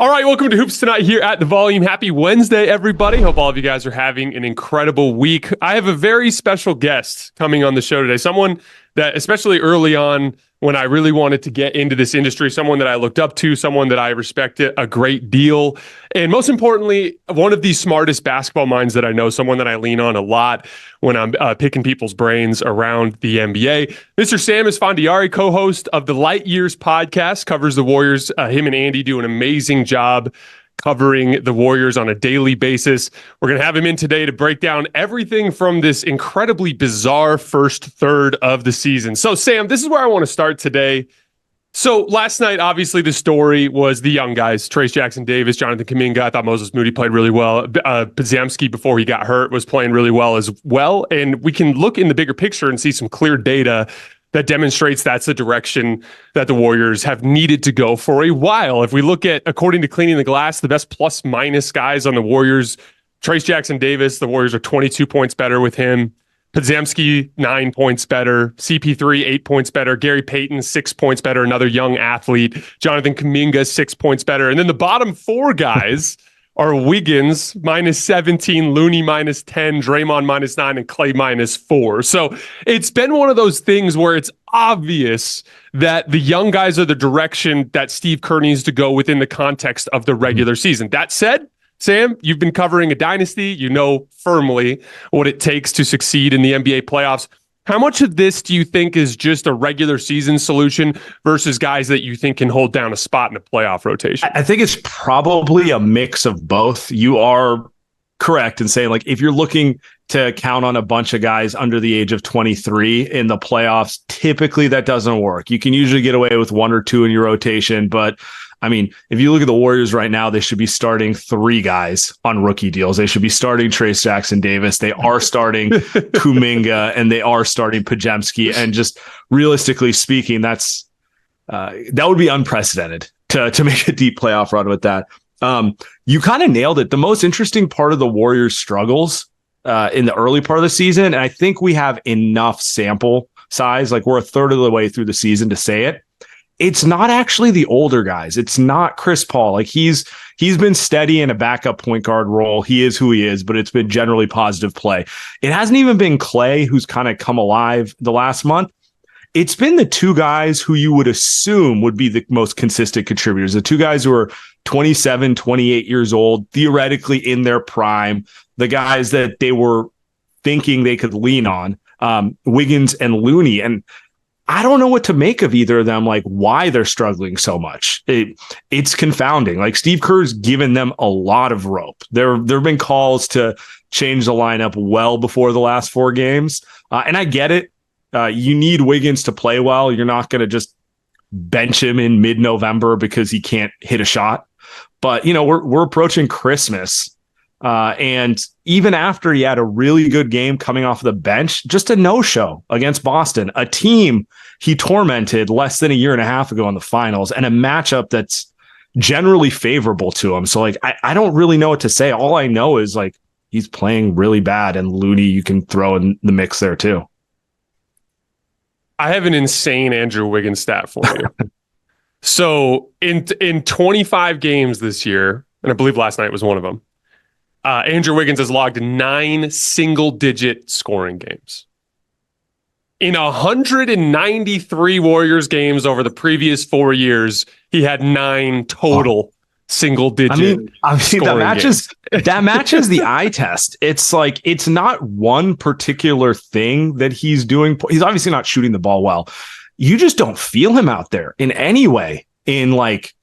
All right, welcome to Hoops Tonight here at The Volume. Happy Wednesday, everybody. Hope all of you guys are having an incredible week. I have a very special guest coming on the show today, someone that, especially early on when I really wanted to get into this industry, someone that I looked up to, someone that I respected a great deal, and most importantly, one of the smartest basketball minds that I know, someone that I lean on a lot when I'm picking people's brains around the NBA. Mr. Sam Esfandiari, co-host of the Light Years podcast, covers the Warriors. Him and Andy do an amazing job covering the Warriors on a daily basis. We're going to have him in today to break down everything from this incredibly bizarre first third of the season. So, Sam, this is where I want to start today. So last night, obviously, the story was the young guys, Trayce Jackson-Davis, Jonathan Kuminga. I thought Moses Moody played really well. Podziemski, before he got hurt, was playing really well as well. And we can look in the bigger picture and see some clear data that demonstrates that's the direction that the Warriors have needed to go for a while. If we look at, according to Cleaning the Glass, the best plus-minus guys on the Warriors, Trayce Jackson-Davis, the Warriors are 22 points better with him. Podziemski, 9 points better. CP3, 8 points better. Gary Payton, 6 points better, another young athlete. Jonathan Kuminga, 6 points better. And then the bottom four guys are Wiggins, -17, Looney, -10, Draymond, -9, and Klay, -4. So it's been one of those things where it's obvious that the young guys are the direction that Steve Kerr needs to go within the context of the regular season. That said, Sam, you've been covering a dynasty. You know firmly what it takes to succeed in the NBA playoffs. How much of this do you think is just a regular season solution versus guys that you think can hold down a spot in the playoff rotation? I think it's probably a mix of both. You are correct in saying, like, if you're looking to count on a bunch of guys under the age of 23 in the playoffs, typically that doesn't work. You can usually get away with one or two in your rotation, but I mean, if you look at the Warriors right now, they should be starting 3 guys on rookie deals. They should be starting Trayce Jackson-Davis. They are starting Kuminga, and they are starting Podziemski. And just realistically speaking, that would be unprecedented to make a deep playoff run with that. You kind of nailed it. The most interesting part of the Warriors' struggles in the early part of the season, and I think we have enough sample size, like we're a third of the way through the season to say it. It's not actually the older guys. It's not Chris Paul. Like he's been steady in a backup point guard role. He is who he is, but it's been generally positive play. It hasn't even been Klay, who's kind of come alive the last month. It's been the 2 guys who you would assume would be the most consistent contributors. The 2 guys who are 27, 28 years old, theoretically in their prime, the guys that they were thinking they could lean on, Wiggins and Looney. And I don't know what to make of either of them, like why they're struggling so much. It's confounding. Like Steve Kerr's given them a lot of rope. There have been calls to change the lineup well before the last 4 games. And I get it. You need Wiggins to play well. You're not going to just bench him in mid-November because he can't hit a shot. But, you know, we're approaching Christmas. And even after he had a really good game coming off the bench, just a no-show against Boston, a team he tormented less than a year and a half ago in the finals, and a matchup that's generally favorable to him. So, like, I don't really know what to say. All I know is, like, he's playing really bad, and Looney you can throw in the mix there too. I have an insane Andrew Wiggins stat for you. So in 25 games this year, and I believe last night was one of them, Andrew Wiggins has logged 9 single-digit scoring games. In 193 Warriors games over the previous 4 years, he had 9 total single-digit. I mean that matches the eye test. It's like it's not one particular thing that he's doing. He's obviously not shooting the ball well. You just don't feel him out there in any way. In like,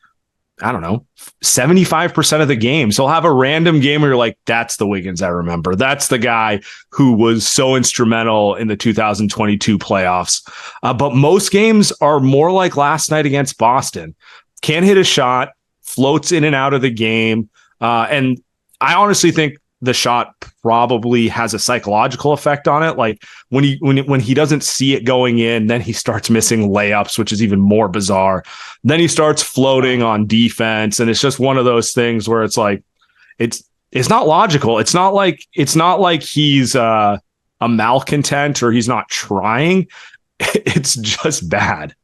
I don't know, 75% of the games. He'll have a random game where you're like, that's the Wiggins I remember. That's the guy who was so instrumental in the 2022 playoffs. But most games are more like last night against Boston. Can't hit a shot, floats in and out of the game. And I honestly think the shot probably has a psychological effect on it. Like when he doesn't see it going in, then he starts missing layups, which is even more bizarre. Then he starts floating on defense. And it's just one of those things where it's like, it's not logical. It's not like he's a malcontent or he's not trying. It's just bad.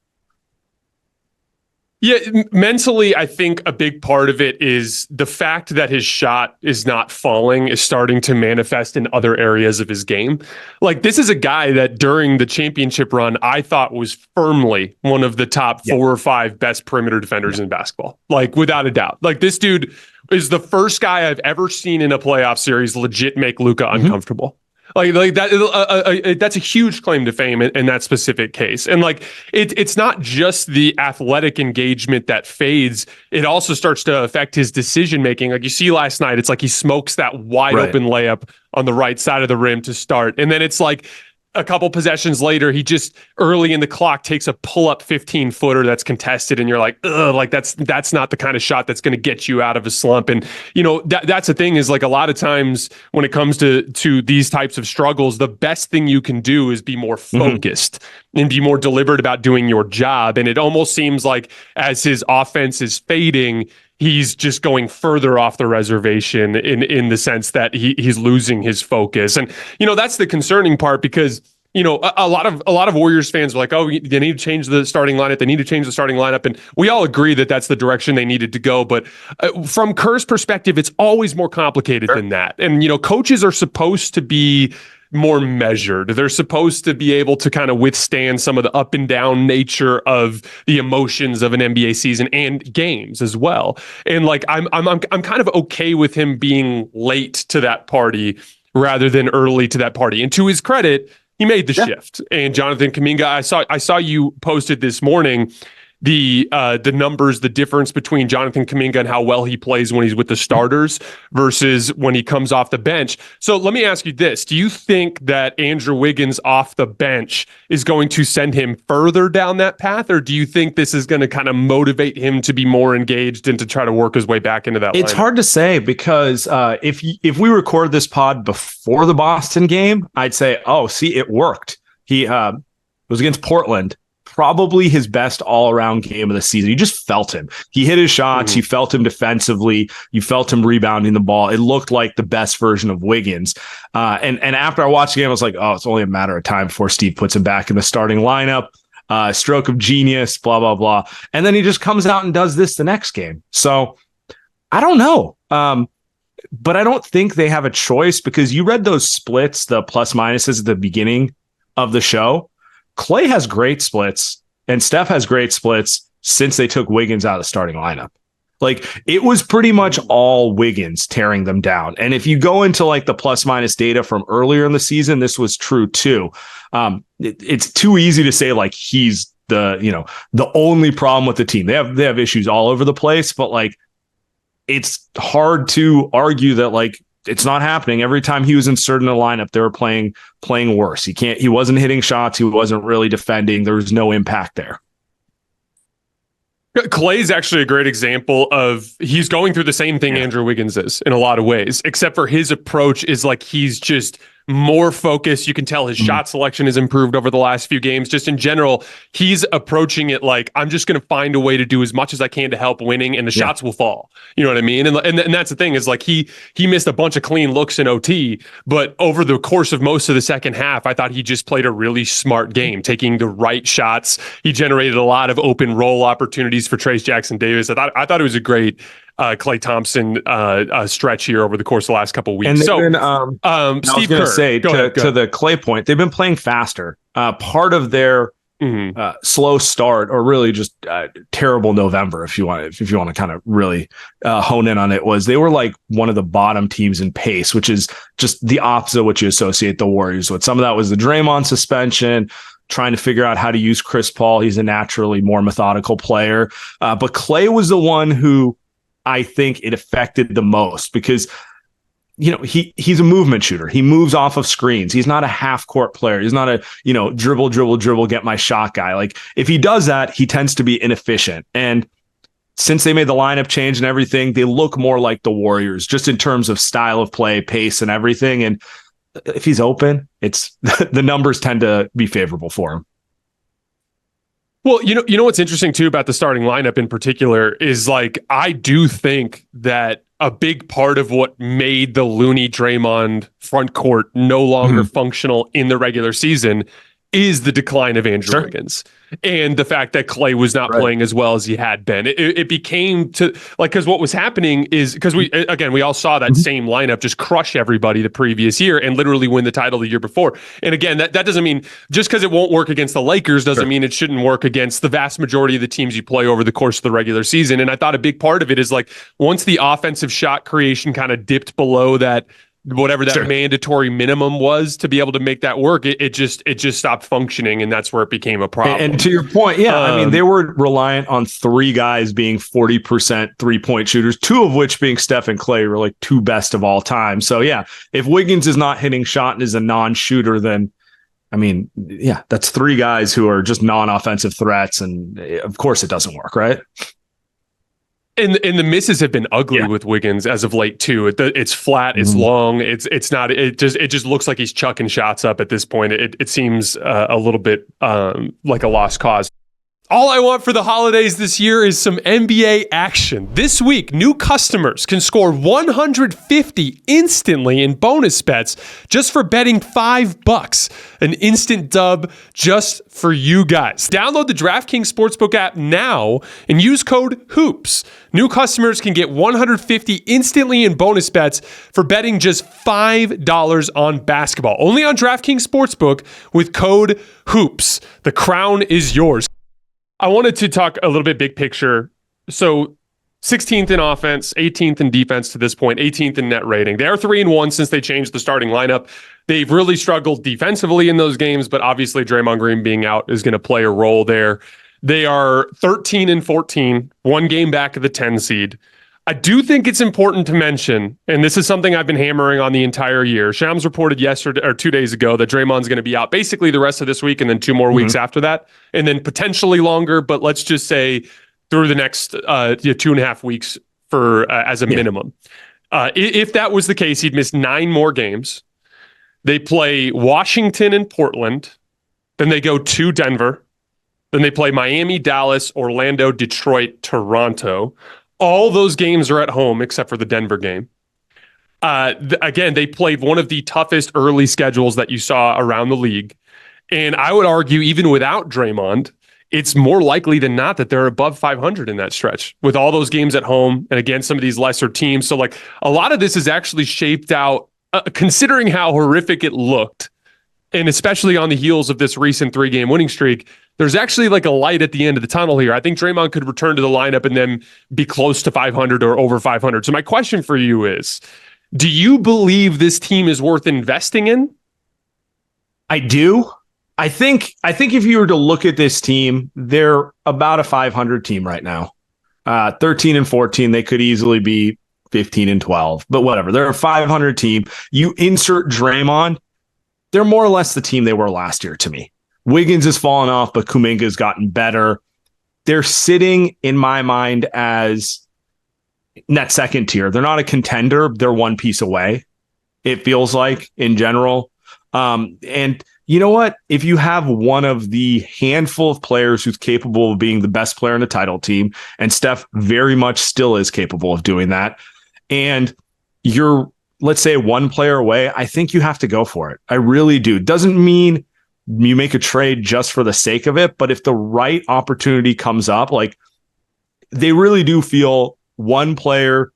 Yeah, mentally, I think a big part of it is the fact that his shot is not falling is starting to manifest in other areas of his game. Like, this is a guy that during the championship run, I thought was firmly one of the top 4 or 5 best perimeter defenders in basketball. Like, without a doubt. Like, this dude is the first guy I've ever seen in a playoff series legit make Luka uncomfortable. Like that, that's a huge claim to fame in that specific case. And like, it's not just the athletic engagement that fades. It also starts to affect his decision making. Like you see last night, it's like he smokes that wide open layup on the right side of the rim to start. And then it's like a couple possessions later, he just early in the clock takes a pull-up 15-footer that's contested, and you're like, ugh, like that's not the kind of shot that's going to get you out of a slump. And you know that's the thing is like a lot of times when it comes to these types of struggles, the best thing you can do is be more focused and be more deliberate about doing your job. And it almost seems like as his offense is fading, he's just going further off the reservation in the sense that he's losing his focus. And, you know, that's the concerning part because, you know, a lot of Warriors fans are like, oh, they need to change the starting lineup. They need to change the starting lineup. And we all agree that that's the direction they needed to go. But from Kerr's perspective, it's always more complicated than that. And, you know, coaches are supposed to be more measured. They're supposed to be able to kind of withstand some of the up and down nature of the emotions of an NBA season and games as well. And like I'm kind of okay with him being late to that party rather than early to that party. And to his credit, he made the shift. And Jonathan Kuminga, I saw you posted this morning the numbers, the difference between Jonathan Kuminga and how well he plays when he's with the starters versus when he comes off the bench. So let me ask you this. Do you think that Andrew Wiggins off the bench is going to send him further down that path? Or do you think this is going to kind of motivate him to be more engaged and to try to work his way back into that It's lineup? hard to say because if we record this pod before the Boston game, I'd say, oh, see, it worked. He was against Portland. Probably his best all-around game of the season. You just felt him. He hit his shots. You felt him defensively. You felt him rebounding the ball. It looked like the best version of Wiggins. And after I watched the game, I was like, oh, it's only a matter of time before Steve puts him back in the starting lineup. Stroke of genius, blah, blah, blah. And then he just comes out and does this the next game. So I don't know. But I don't think they have a choice because you read those splits, the plus minuses at the beginning of the show. Klay has great splits and Steph has great splits since they took Wiggins out of the starting lineup. Like it was pretty much all Wiggins tearing them down. And if you go into like the plus minus data from earlier in the season, this was true too. It's too easy to say like he's the only problem with the team. They have issues all over the place, but like it's hard to argue that like it's not happening. Every time he was inserted in a lineup, they were playing worse. He wasn't hitting shots. He wasn't really defending. There was no impact there. Klay's actually a great example of he's going through the same thing Andrew Wiggins is in a lot of ways, except for his approach is like he's just more focused. You can tell his shot selection has improved over the last few games. Just in general, he's approaching it like I'm just going to find a way to do as much as I can to help winning, and the shots will fall. You know what I mean? And that's the thing is like he missed a bunch of clean looks in OT, but over the course of most of the second half, I thought he just played a really smart game, taking the right shots. He generated a lot of open roll opportunities for Trayce Jackson-Davis. I thought it was a great Klay Thompson stretch here over the course of the last couple of weeks. And so, Steve Kerr, say go ahead. To the Klay point, they've been playing faster. Part of their slow start, or really just terrible November, if you want to kind of really hone in on it, was they were like one of the bottom teams in pace, which is just the opposite of what you associate the Warriors with. Some of that was the Draymond suspension, trying to figure out how to use Chris Paul. He's a naturally more methodical player, but Klay was the one who I think it affected the most because, you know, he's a movement shooter. He moves off of screens. He's not a half court player. He's not a, dribble, get my shot guy. Like if he does that, he tends to be inefficient. And since they made the lineup change and everything, they look more like the Warriors just in terms of style of play, pace and everything. And if he's open, it's the numbers tend to be favorable for him. Well, you know what's interesting too about the starting lineup in particular is like I do think that a big part of what made the Looney Draymond front court no longer functional in the regular season is the decline of Andrew Wiggins and the fact that Klay was not playing as well as he had been. It became because what was happening is because we all saw that same lineup just crush everybody the previous year and literally win the title the year before. And again, that doesn't mean just because it won't work against the Lakers doesn't mean it shouldn't work against the vast majority of the teams you play over the course of the regular season. And I thought a big part of it is like once the offensive shot creation kind of dipped below that, whatever that mandatory minimum was to be able to make that work, it just stopped functioning, and that's where it became a problem. And to your point, I mean, they were reliant on 3 guys being 40% 3-point shooters, 2 of which being Steph and Klay were like 2 best of all time. So yeah, if Wiggins is not hitting shot and is a non-shooter, then I mean, yeah, that's 3 guys who are just non-offensive threats, and of course it doesn't work, right? And the misses have been ugly with Wiggins as of late too. It's flat, it's long, it's not. It just looks like he's chucking shots up at this point. It seems a little bit like a lost cause. All I want for the holidays this year is some NBA action. This week, new customers can score $150 instantly in bonus bets just for betting $5. An instant dub just for you guys. Download the DraftKings Sportsbook app now and use code HOOPS. New customers can get $150 instantly in bonus bets for betting just $5 on basketball. Only on DraftKings Sportsbook with code HOOPS. The crown is yours. I wanted to talk a little bit big picture. So 16th in offense, 18th in defense to this point, 18th in net rating. They are 3-1 since they changed the starting lineup. They've really struggled defensively in those games, but obviously Draymond Green being out is going to play a role there. They are 13-14, 1 game back of the 10 seed. I do think it's important to mention, and this is something I've been hammering on the entire year. Shams reported yesterday or 2 days ago that Draymond's going to be out basically the rest of this week and then 2 more weeks after that, and then potentially longer. But let's just say through the next 2.5 weeks for as a minimum. If that was the case, he'd miss 9 more games. They play Washington and Portland, then they go to Denver, then they play Miami, Dallas, Orlando, Detroit, Toronto. All those games are at home except for the Denver game. Again, they played one of the toughest early schedules that you saw around the league. And I would argue even without Draymond, it's more likely than not that they're above 500 in that stretch with all those games at home and against some of these lesser teams. So like a lot of this is actually shaped out considering how horrific it looked. And especially on the heels of this recent 3-game winning streak, there's actually like a light at the end of the tunnel here. I think Draymond could return to the lineup and then be close to 500 or over 500. So my question for you is, do you believe this team is worth investing in? I do. I think if you were to look at this team, they're about a 500 team right now. 13-14, they could easily be 15-12, but whatever. They're a 500 team. You insert Draymond, they're more or less the team they were last year to me. Wiggins has fallen off, but Kuminga has gotten better. They're sitting, in my mind, as in that second tier. They're not a contender. They're one piece away, it feels like, in general. And you know what? If you have one of the handful of players who's capable of being the best player in the title team, and Steph very much still is capable of doing that, and you're, let's say, 1 player away, I think you have to go for it. I really do. Doesn't mean you make a trade just for the sake of it, but if the right opportunity comes up, like they really do feel 1 player,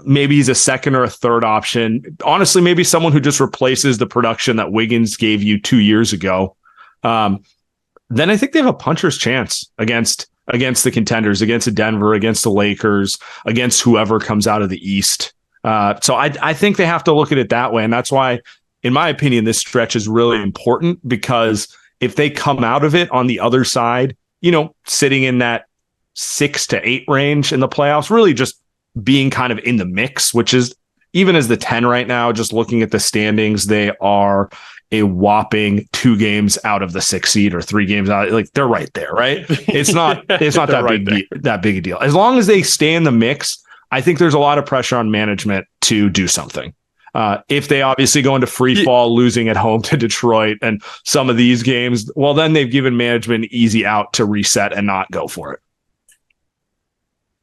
maybe he's a second or a third option. Honestly, maybe someone who just replaces the production that Wiggins gave you 2 years ago. Then I think they have a puncher's chance against the contenders, against the Denver, against the Lakers, against whoever comes out of the East. So I think they have to look at it that way. And that's why, in my opinion, this stretch is really important, because if they come out of it on the other side, sitting in that 6 to 8 range in the playoffs, really just being kind of in the mix, which is even as the 10 right now, just looking at the standings, they are a whopping 2 games out of the 6 seed or 3 games out. Like they're right there, right? It's not that big a deal. As long as they stay in the mix, I think there's a lot of pressure on management to do something. If they obviously go into free fall, losing at home to Detroit and some of these games, well, then they've given management an easy out to reset and not go for it.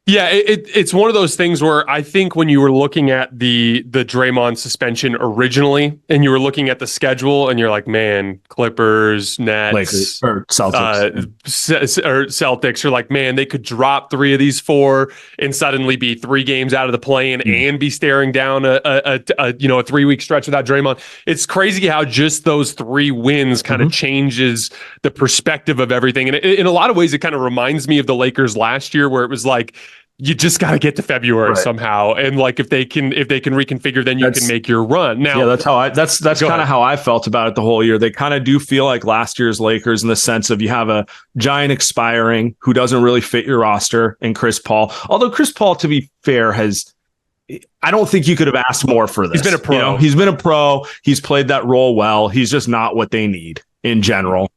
Yeah, it's one of those things where I think when you were looking at the Draymond suspension originally, and you were looking at the schedule, and you're like, man, Clippers, Lakers Nets, or Celtics, or Celtics, you're like, man, they could drop 3 of these 4 and suddenly be 3 games out of the play-in and be staring down a 3-week stretch without Draymond. It's crazy how just those 3 wins kind of changes the perspective of everything, and in a lot of ways, it kind of reminds me of the Lakers last year, where it was like, you just got to get to February somehow, and like if they can reconfigure, then you can make your run. Now, yeah, that's kind of how I felt about it the whole year. They kind of do feel like last year's Lakers in the sense of you have a giant expiring who doesn't really fit your roster in Chris Paul. Although Chris Paul, to be fair, I don't think you could have asked more for this. He's been a pro. He's been a pro. He's played that role well. He's just not what they need in general.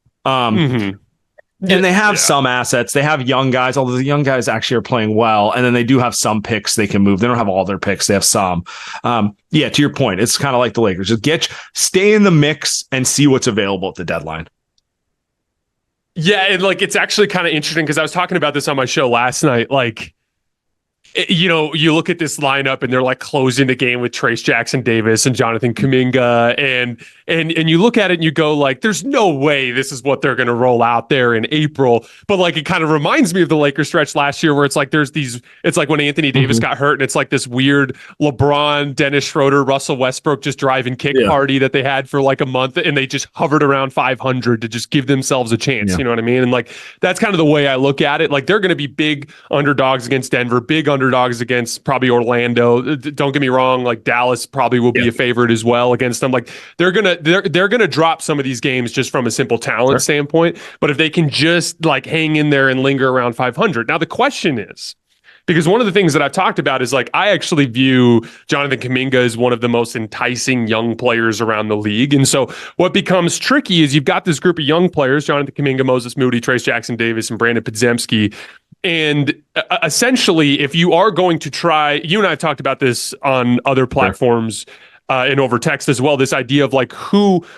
And they have some assets. They have young guys, although the young guys actually are playing well. And then they do have some picks they can move. They don't have all their picks. They have some. To your point, it's kind of like the Lakers. Just stay in the mix and see what's available at the deadline. Yeah, and like it's actually kind of interesting because I was talking about this on my show last night. Like, you look at this lineup and they're like closing the game with Trace Jackson-Davis and Jonathan Kuminga, and you look at it and you go like, there's no way this is what they're going to roll out there in April. But like, it kind of reminds me of the Lakers stretch last year where it's like it's like when Anthony Davis got hurt and it's like this weird LeBron, Dennis Schroeder, Russell Westbrook just driving kick party that they had for like a month, and they just hovered around 500 to just give themselves a chance. You know what I mean? And like, that's kind of the way I look at it. Like, they're going to be big underdogs against Denver, big underdogs against probably Orlando. Don't get me wrong, like Dallas probably will be a favorite as well against them. Like, they're gonna drop some of these games just from a simple talent standpoint. But if they can just like hang in there and linger around 500. Now the question is, because one of the things that I've talked about is like, I actually view Jonathan Kuminga as one of the most enticing young players around the league. And so what becomes tricky is you've got this group of young players, Jonathan Kuminga, Moses Moody, Trace Jackson-Davis, and Brandon Podziemski. And essentially, if you are going to try, you and I have talked about this on other platforms and over text as well, this idea of like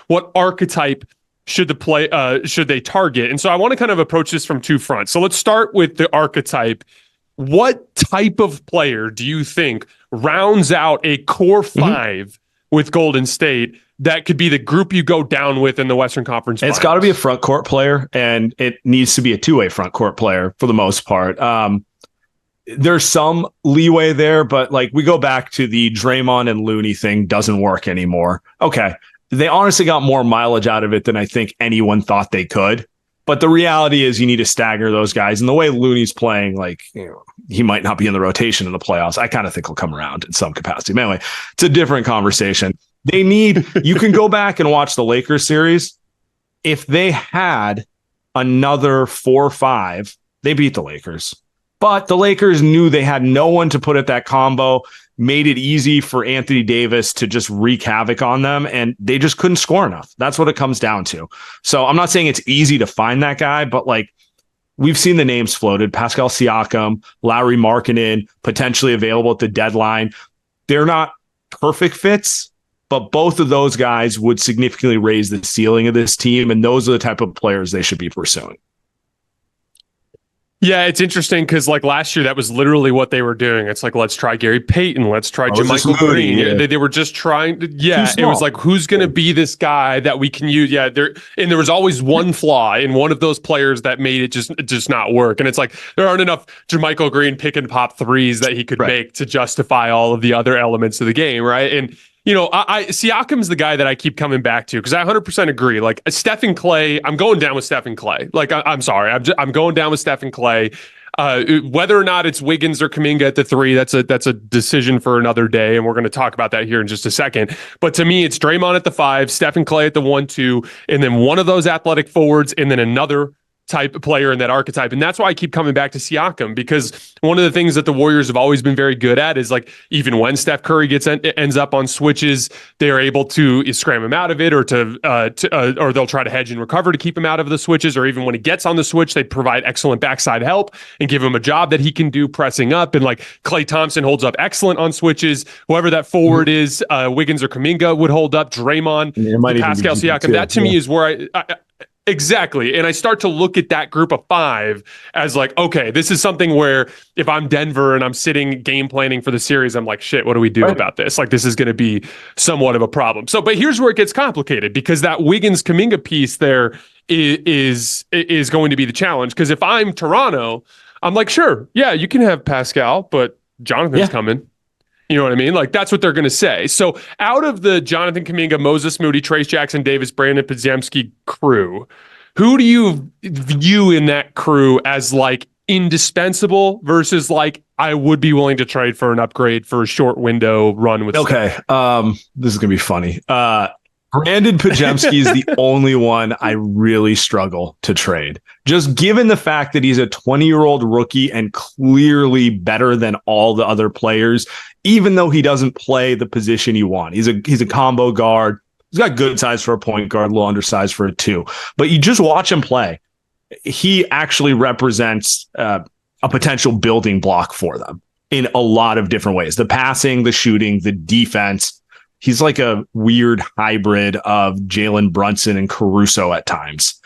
what archetype should they target? And so I want to kind of approach this from 2 fronts. So let's start with the archetype. What type of player do you think rounds out a core 5 with Golden State that could be the group you go down with in the Western Conference Finals? It's got to be a front court player, and it needs to be a 2-way front court player for the most part. There's some leeway there, but like we go back to the Draymond and Looney thing doesn't work anymore. Okay. They honestly got more mileage out of it than I think anyone thought they could. But the reality is you need to stagger those guys. And the way Looney's playing, like, he might not be in the rotation in the playoffs. I kind of think he'll come around in some capacity. But anyway, it's a different conversation. You can go back and watch the Lakers series. If they had another 4 or 5, they beat the Lakers. But the Lakers knew they had no one to put at that combo, made it easy for Anthony Davis to just wreak havoc on them, and they just couldn't score enough. That's what it comes down to. So I'm not saying it's easy to find that guy, but like, we've seen the names floated. Pascal Siakam, Lauri Markkanen, potentially available at the deadline. They're not perfect fits, but both of those guys would significantly raise the ceiling of this team, and those are the type of players they should be pursuing. Yeah, it's interesting because like last year, that was literally what they were doing. It's like, let's try Gary Payton. Let's try JaMychal Green. Yeah. They were just trying to, it was like, who's going to be this guy that we can use? Yeah, there was always one flaw in one of those players that made it just not work. And it's like, there aren't enough JaMychal Green pick and pop threes that he could make to justify all of the other elements of the game, right? And Siakam's the guy that I keep coming back to because I 100% agree. Like Steph and Klay, I'm going down with Steph and Klay. Like I'm sorry, I'm going down with Steph and Klay. Whether or not it's Wiggins or Kuminga at the 3, that's a decision for another day, and we're going to talk about that here in just a second. But to me, it's Draymond at the 5, Steph and Klay at the 1, 2, and then one of those athletic forwards, and then another type of player in that archetype. And that's why I keep coming back to Siakam, because one of the things that the Warriors have always been very good at is like, even when Steph Curry ends up on switches, they're able to scram him out of it, or or they'll try to hedge and recover to keep him out of the switches, or even when he gets on the switch, they provide excellent backside help and give him a job that he can do pressing up. And like Klay Thompson holds up excellent on switches. Whoever that forward is, Wiggins or Kuminga would hold up. Draymond, Pascal Siakam. That to me is where Exactly. And I start to look at that group of 5 as like, okay, this is something where if I'm Denver and I'm sitting game planning for the series, I'm like, shit, what do we do about this? Like, this is going to be somewhat of a problem. So, but here's where it gets complicated, because that Wiggins Kuminga piece there is going to be the challenge. Because if I'm Toronto, I'm like, sure, yeah, you can have Pascal, but Jonathan's coming. You know what I mean? Like, that's what they're going to say. So out of the Jonathan Kuminga, Moses Moody, Trace Jackson Davis, Brandon Podziemski crew, who do you view in that crew as like indispensable versus like I would be willing to trade for an upgrade for a short window run with? Okay. This is going to be funny. Brandon Podziemski is the only one I really struggle to trade. Just given the fact that he's a 20-year-old rookie and clearly better than all the other players, even though he doesn't play the position you want. He's a combo guard. He's got good size for a point guard, a little undersized for a 2. But you just watch him play. He actually represents a potential building block for them in a lot of different ways. The passing, the shooting, the defense. He's like a weird hybrid of Jalen Brunson and Caruso at times.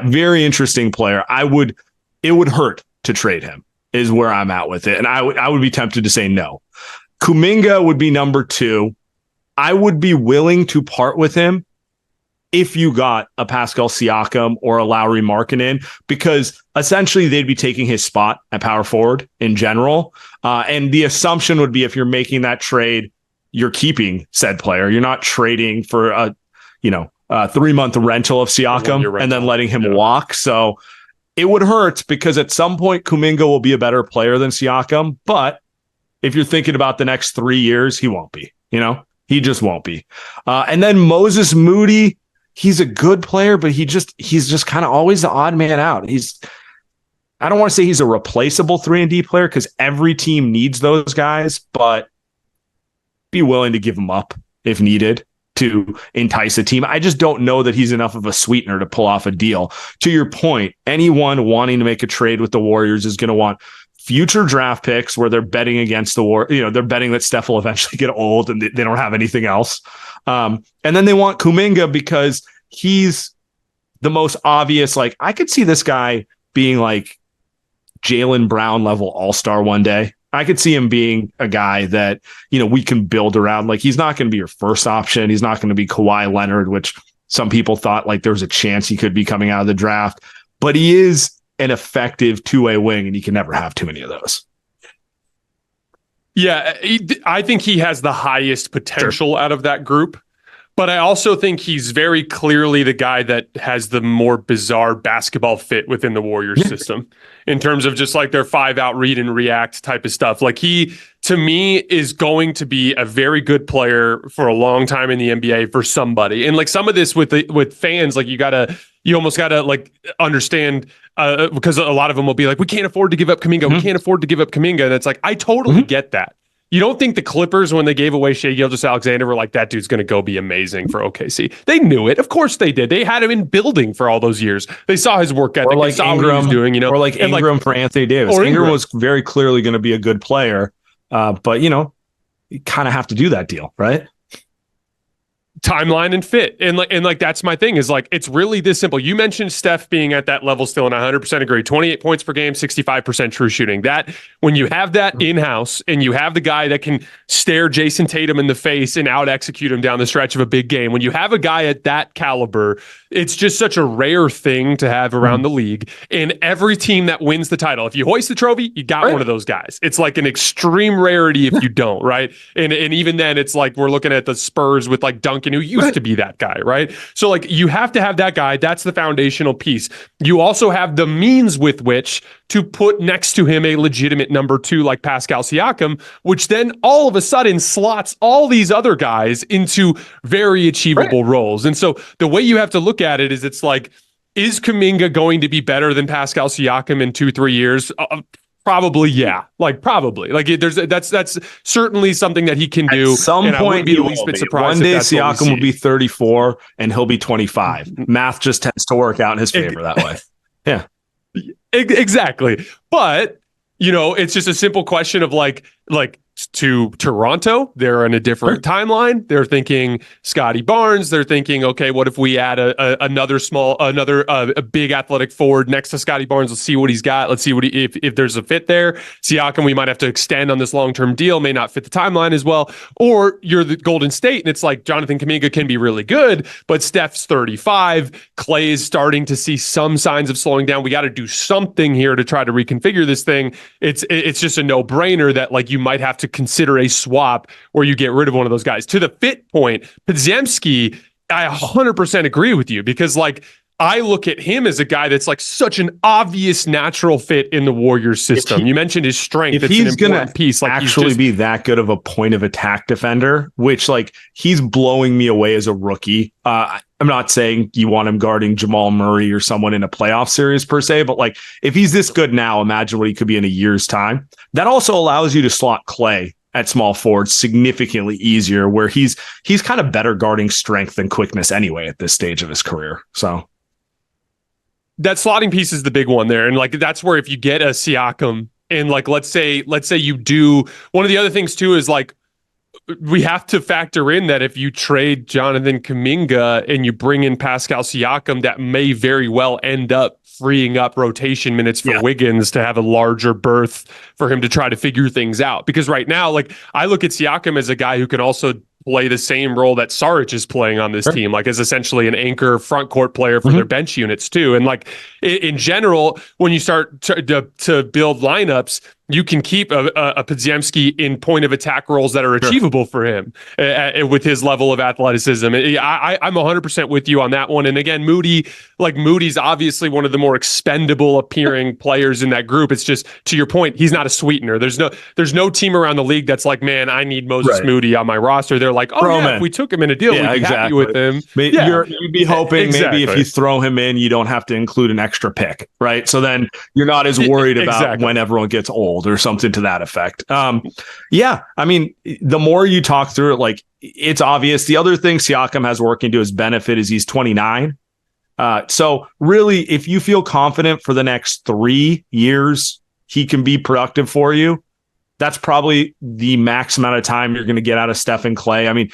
Very interesting player. It would hurt to trade him is where I'm at with it. And I would be tempted to say no. Kuminga would be number 2. I would be willing to part with him if you got a Pascal Siakam or a Lauri Markkanen, because essentially they'd be taking his spot at power forward in general. And the assumption would be if you're making that trade, you're keeping said player. You're not trading for a 3-month rental of Siakam and then letting him walk. So it would hurt because at some point Kuminga will be a better player than Siakam. But if you're thinking about the next 3 years, he won't be. He just won't be. And then Moses Moody, he's a good player, but he's just kind of always the odd man out. I don't want to say he's a replaceable 3-and-D player because every team needs those guys, but be willing to give him up if needed to entice a team. I just don't know that he's enough of a sweetener to pull off a deal. To your point, anyone wanting to make a trade with the Warriors is going to want future draft picks where they're betting against the war. They're betting that Steph will eventually get old and they don't have anything else. And then they want Kuminga because he's the most obvious. Like, I could see this guy being like Jaylen Brown level all-star one day. I could see him being a guy that, we can build around. Like, he's not going to be your first option. He's not going to be Kawhi Leonard, which some people thought like there was a chance he could be coming out of the draft, but he is an effective 2-way wing, and you can never have too many of those. Yeah, I think he has the highest potential out of that group. But I also think he's very clearly the guy that has the more bizarre basketball fit within the Warriors system in terms of just like their 5-out read and react type of stuff. Like, he, to me, is going to be a very good player for a long time in the NBA for somebody. And like some of this with fans, like you almost gotta like understand because a lot of them will be like, we can't afford to give up Kuminga. We can't afford to give up Kuminga. And it's like, I totally get that. You don't think the Clippers, when they gave away Shai Gilgeous-Alexander, were like, that dude's going to go be amazing for OKC? They knew it. Of course they did. They had him in building for all those years. They saw his work ethic. Or like they saw Ingram, what he was doing, Or like Ingram for Anthony Davis. Ingram was very clearly going to be a good player, but, you kind of have to do that deal, right? Timeline and fit. And like that's my thing, is like, it's really this simple. You mentioned Steph being at that level still, and I 100% agree. 28 points per game, 65% true shooting. That, when you have that in-house and you have the guy that can stare Jason Tatum in the face and out execute him down the stretch of a big game, when you have a guy at that caliber, it's just such a rare thing to have around the league. And every team that wins the title, if you hoist the trophy, you got one of those guys. It's like an extreme rarity if you don't, right? And even then, it's like we're looking at the Spurs with like Duncan, who used to be that guy, right? So like, you have to have that guy. That's the foundational piece. You also have the means with which to put next to him a legitimate number 2 like Pascal Siakam, which then all of a sudden slots all these other guys into very achievable roles. And so the way you have to look at it is, it's like, is Kuminga going to be better than Pascal Siakam in 2-3 years? Probably, yeah. Like, probably. Like, that's certainly something that he can do. At some point, be the least bit surprised. One day, Siakam will be 34 and he'll be 25. Math just tends to work out in his favor that way. Yeah, exactly. But it's just a simple question of like to Toronto. They're in a different timeline. They're thinking Scotty Barnes. They're thinking, okay, what if we add another big athletic forward next to Scotty Barnes? Let's see what he's got. Let's see if there's a fit there. Siakam, we might have to extend on this long-term deal, may not fit the timeline as well. Or you're the Golden State, and it's like Jonathan Kuminga can be really good, but Steph's 35. Klay is starting to see some signs of slowing down. We got to do something here to try to reconfigure this thing. It's just a no-brainer that like you might have to consider a swap where you get rid of one of those guys. To the fit point, Podziemski, I 100% agree with you, because like I look at him as a guy that's like such an obvious natural fit in the Warriors system. You mentioned his strength. If he's going to piece, like actually be that good of a point of attack defender, which like he's blowing me away as a rookie. I'm not saying you want him guarding Jamal Murray or someone in a playoff series per se, but like if he's this good now, imagine what he could be in a year's time. That also allows you to slot Klay at small forward significantly easier, where he's kind of better guarding strength than quickness anyway at this stage of his career. So that slotting piece is the big one there. And like, that's where if you get a Siakam and like, let's say you do, one of the other things too is like, we have to factor in that if you trade Jonathan Kuminga and you bring in Pascal Siakam, that may very well end up freeing up rotation minutes for Wiggins to have a larger berth for him to try to figure things out. Because right now, like I look at Siakam as a guy who can also play the same role that Saric is playing on this team, like as essentially an anchor front court player for their bench units too. And like in general, when you start to build lineups, you can keep a Podziemski in point of attack roles that are achievable for him with his level of athleticism. I'm 100% with you on that one. And again, Moody's obviously one of the more expendable appearing players in that group. It's just, to your point, he's not a sweetener. There's no team around the league that's like, man, I need Moses Moody on my roster. They're like, if we took him in a deal, we'd be happy with him. You'd be hoping maybe if you throw him in, you don't have to include an extra pick, right? So then you're not as worried about when everyone gets old or something to that effect. I mean, the more you talk through it, like it's obvious. The other thing Siakam has working to his benefit is he's 29. So really, if you feel confident for the next 3 years, he can be productive for you. That's probably the max amount of time you're going to get out of Steph and Klay. I mean,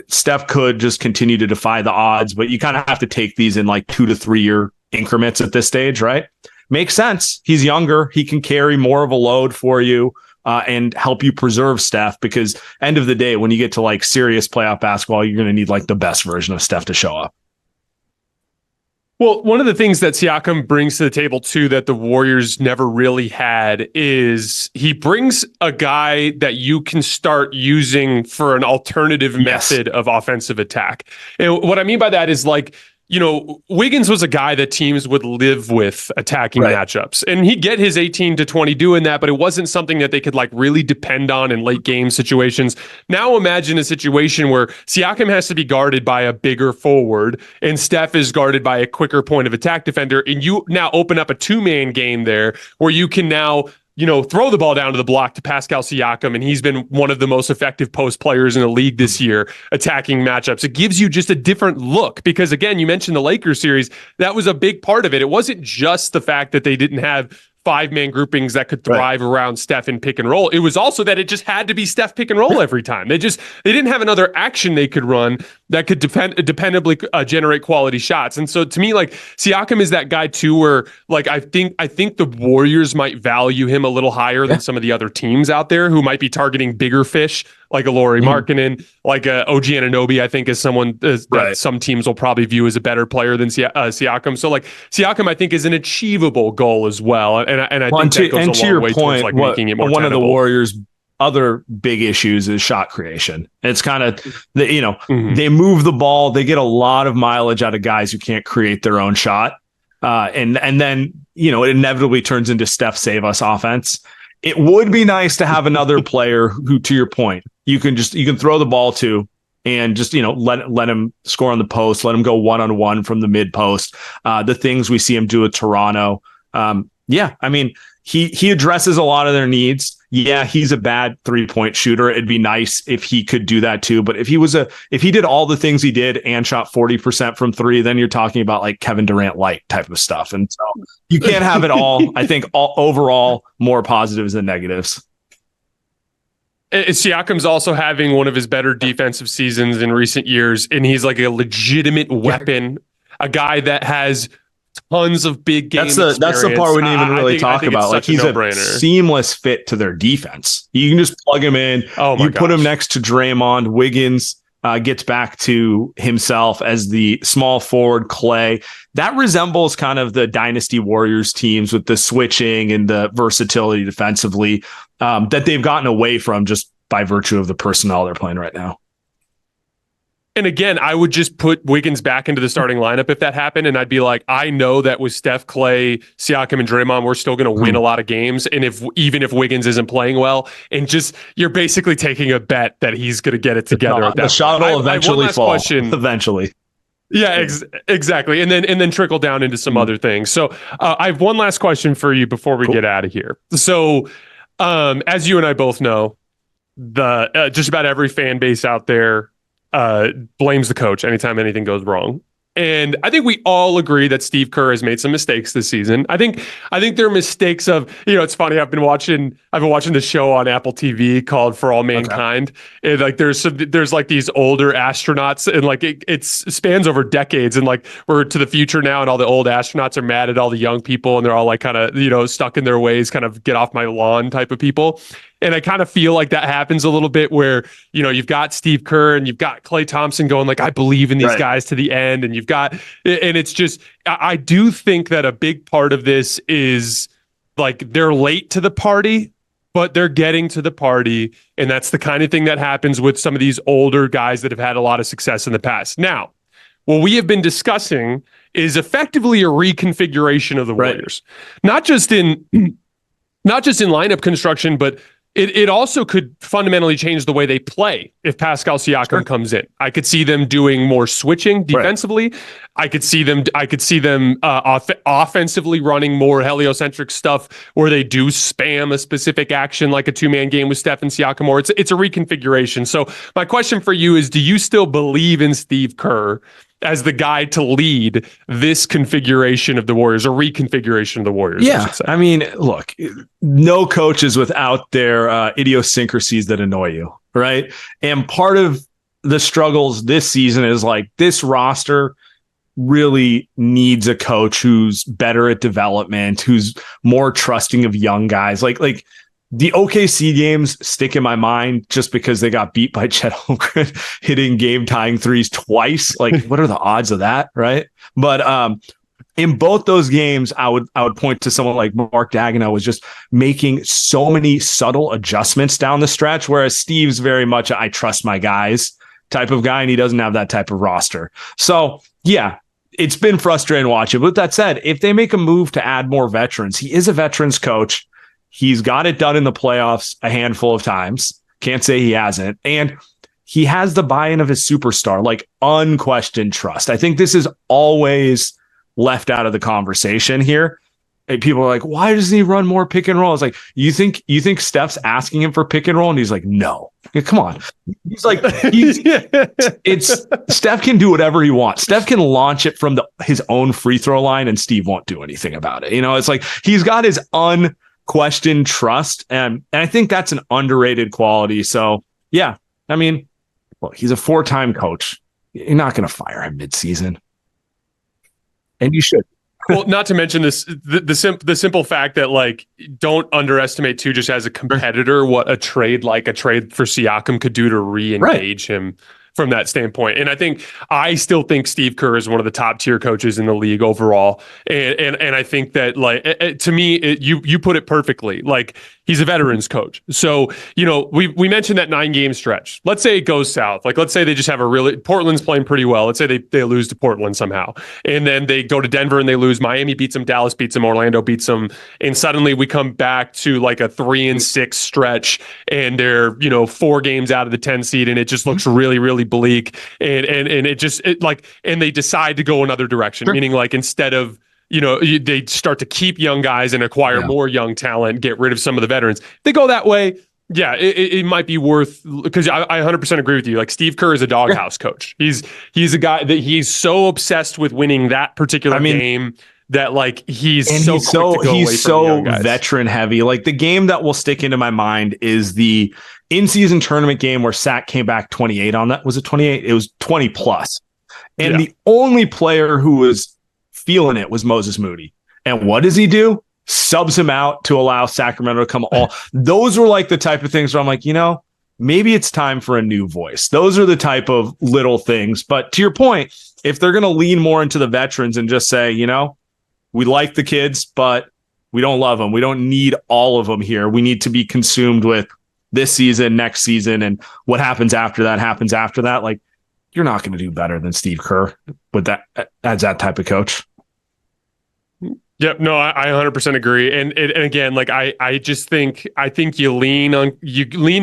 Steph could just continue to defy the odds, but you kind of have to take these in like 2 to 3 year increments at this stage, right? Makes sense. He's younger. He can carry more of a load for you and help you preserve Steph, because end of the day, when you get to like serious playoff basketball, you're going to need like the best version of Steph to show up. Well, one of the things that Siakam brings to the table too that the Warriors never really had is he brings a guy that you can start using for an alternative method of offensive attack. And what I mean by that is like, you know, Wiggins was a guy that teams would live with attacking matchups, and he'd get his 18 to 20 doing that, but it wasn't something that they could like really depend on in late game situations. Now imagine a situation where Siakam has to be guarded by a bigger forward and Steph is guarded by a quicker point of attack defender, and you now open up a two-man game there where you can now, you know, throw the ball down to the block to Pascal Siakam, and he's been one of the most effective post players in the league this year, attacking matchups. It gives you just a different look because, again, you mentioned the Lakers series. That was a big part of it. It wasn't just the fact that they didn't have five-man groupings that could thrive around Steph and pick and roll. It was also that it just had to be Steph pick and roll every time. They didn't have another action they could run that could dependably generate quality shots. And so to me, like Siakam is that guy too, where like I think the Warriors might value him a little higher than some of the other teams out there who might be targeting bigger fish, like a Lauri Markkanen, like a OG Anunoby. I think is someone that some teams will probably view as a better player than Siakam. So like Siakam, I think is an achievable goal as well, and I think that goes a long way towards like making it more one tenable. Of the Warriors' other big issues is shot creation. It's kind of they move the ball, they get a lot of mileage out of guys who can't create their own shot, and then it inevitably turns into Steph save us offense. It would be nice to have another player who, to your point, you can throw the ball to and just let him score on the post, let him go one-on-one from the mid post. The things we see him do at Toronto. I mean, he addresses a lot of their needs. Yeah, he's a bad 3-point shooter. It'd be nice if he could do that too. But if he did all the things he did and shot 40% from three, then you're talking about like Kevin Durant light type of stuff. And so you can't have it all. I think overall more positives than negatives. Siakam's also having one of his better defensive seasons in recent years, and he's like a legitimate weapon, a guy that has tons of big game experience. That's the part we didn't even really talk about. Like, he's a seamless fit to their defense. You can just plug him in. You put him next to Draymond. Wiggins gets back to himself as the small forward. Klay. That resembles kind of the Dynasty Warriors teams with the switching and the versatility defensively that they've gotten away from just by virtue of the personnel they're playing right now. And again, I would just put Wiggins back into the starting lineup if that happened. And I'd be like, I know that with Steph, Klay, Siakam, and Draymond, we're still going to win a lot of games. And even if Wiggins isn't playing well, and just, you're basically taking a bet that he's going to get it together. At that the shot will eventually fall. Question. Eventually. Yeah, exactly. And then trickle down into some other things. So I have one last question for you before we get out of here. So as you and I both know, the just about every fan base out there blames the coach anytime anything goes wrong. And I think we all agree that Steve Kerr has made some mistakes this season. I think there are mistakes of, it's funny, I've been watching the show on Apple TV called For All Mankind. Okay. And like there's like these older astronauts, and like it spans over decades, and like we're to the future now, and all the old astronauts are mad at all the young people, and they're all like kind of, stuck in their ways, kind of get off my lawn type of people. And I kind of feel like that happens a little bit where, you've got Steve Kerr and you've got Klay Thompson going like, I believe in these guys to the end. And and it's just, I do think that a big part of this is like they're late to the party, but they're getting to the party. And that's the kind of thing that happens with some of these older guys that have had a lot of success in the past. Now, what we have been discussing is effectively a reconfiguration of the Warriors, not just in lineup construction, but it also could fundamentally change the way they play if Pascal Siakam comes in. I could see them doing more switching defensively. I could see them offensively running more heliocentric stuff where they do spam a specific action like a two-man game with Steph and Siakam, or it's a reconfiguration. So my question for you is, do you still believe in Steve Kerr as the guy to lead this configuration of the Warriors, or reconfiguration of the Warriors? Yeah. I mean, look, no coach is without their idiosyncrasies that annoy you, right? And part of the struggles this season is like this roster really needs a coach who's better at development, who's more trusting of young guys. Like the OKC games stick in my mind just because they got beat by Chet Holmgren hitting game-tying threes twice. Like, what are the odds of that, right? But in both those games, I would point to someone like Mark Daigneault was just making so many subtle adjustments down the stretch, whereas Steve's very much a I trust my guys type of guy, and he doesn't have that type of roster. So, yeah, it's been frustrating watching. But with that said, if they make a move to add more veterans, he is a veterans coach. He's got it done in the playoffs a handful of times. Can't say he hasn't. And he has the buy-in of his superstar, like unquestioned trust. I think this is always left out of the conversation here. And people are like, why doesn't he run more pick and roll? It's like, you think Steph's asking him for pick and roll? And he's like, no. Come on. He's like, Steph can do whatever he wants. Steph can launch it from his own free throw line and Steve won't do anything about it. It's like he's got his unquestioned trust. And I think that's an underrated quality. So, yeah, I mean, look, he's a 4-time coach. You're not going to fire him midseason. And you should. Well, not to mention the simple fact that, like, don't underestimate too, just as a competitor, what a trade for Siakam could do to re-engage him from that standpoint. And I still think Steve Kerr is one of the top tier coaches in the league overall. And I think that, like, to me, you put it perfectly. Like, he's a veterans coach. So, we mentioned that 9-game stretch. Let's say it goes south. Like, let's say they just have Portland's playing pretty well. Let's say they lose to Portland somehow. And then they go to Denver and they lose. Miami beats them. Dallas beats them. Orlando beats them. And suddenly we come back to like a 3-6 stretch, and they're, 4 games out of the 10 seed, and it just looks really, really bleak. And they decide to go another direction, meaning like instead of, they start to keep young guys and acquire more young talent, get rid of some of the veterans. If they go that way, yeah, it might be worth, because I 100% agree with you. Like, Steve Kerr is a doghouse coach. He's a guy that he's so obsessed with winning that particular game that like he's And so he's quick to go away from the young guys. veteran heavy. Like the game that will stick into my mind is the in-season tournament game where Sack came back 28 on that. Was it 28? It was 20 plus. And the only player who was feeling it was Moses Moody. And what does he do? Subs him out to allow Sacramento to come all. Those were like the type of things where I'm like, maybe it's time for a new voice. Those are the type of little things. But to your point, if they're going to lean more into the veterans and just say, we like the kids, but we don't love them. We don't need all of them here. We need to be consumed with this season, next season, and what happens after that happens after that. Like, you're not going to do better than Steve Kerr with that as that type of coach. Yep. No, I 100% agree. And again, like I think you lean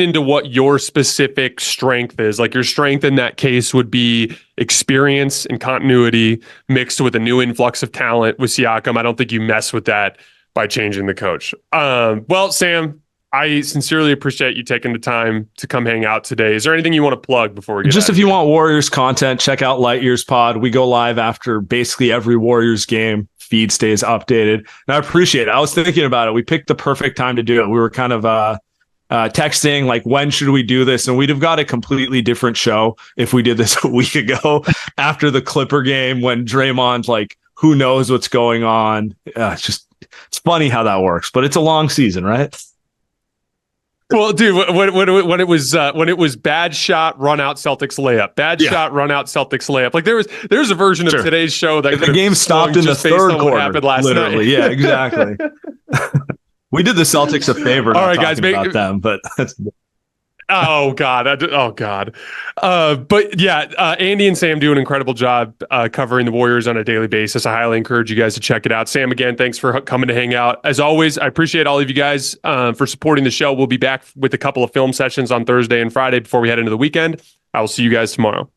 into what your specific strength is. Like your strength in that case would be experience and continuity mixed with a new influx of talent with Siakam. I don't think you mess with that by changing the coach. Well, Sam, I sincerely appreciate you taking the time to come hang out today. Is there anything you want to plug before we get Just if you want Warriors content, check out Light Years Pod. We go live after basically every Warriors game. Feed stays updated. And I appreciate it. I was thinking about it. We picked the perfect time to do it. We were kind of texting, like, when should we do this? And we'd have got a completely different show if we did this a week ago after the Clipper game when Draymond's like, who knows what's going on. It's funny how that works, but it's a long season, right? Well, dude, when it was bad shot, run out, Celtics layup, shot, run out, Celtics layup. Like there's a version of today's show that the game stopped in the third quarter. What happened last night. Yeah, exactly. We did the Celtics a favor. All right, guys, about them, but that's. Oh God. But yeah, Andy and Sam do an incredible job covering the Warriors on a daily basis. I highly encourage you guys to check it out. Sam, again, thanks for coming to hang out. As always, I appreciate all of you guys for supporting the show. We'll be back with a couple of film sessions on Thursday and Friday before we head into the weekend. I will see you guys tomorrow.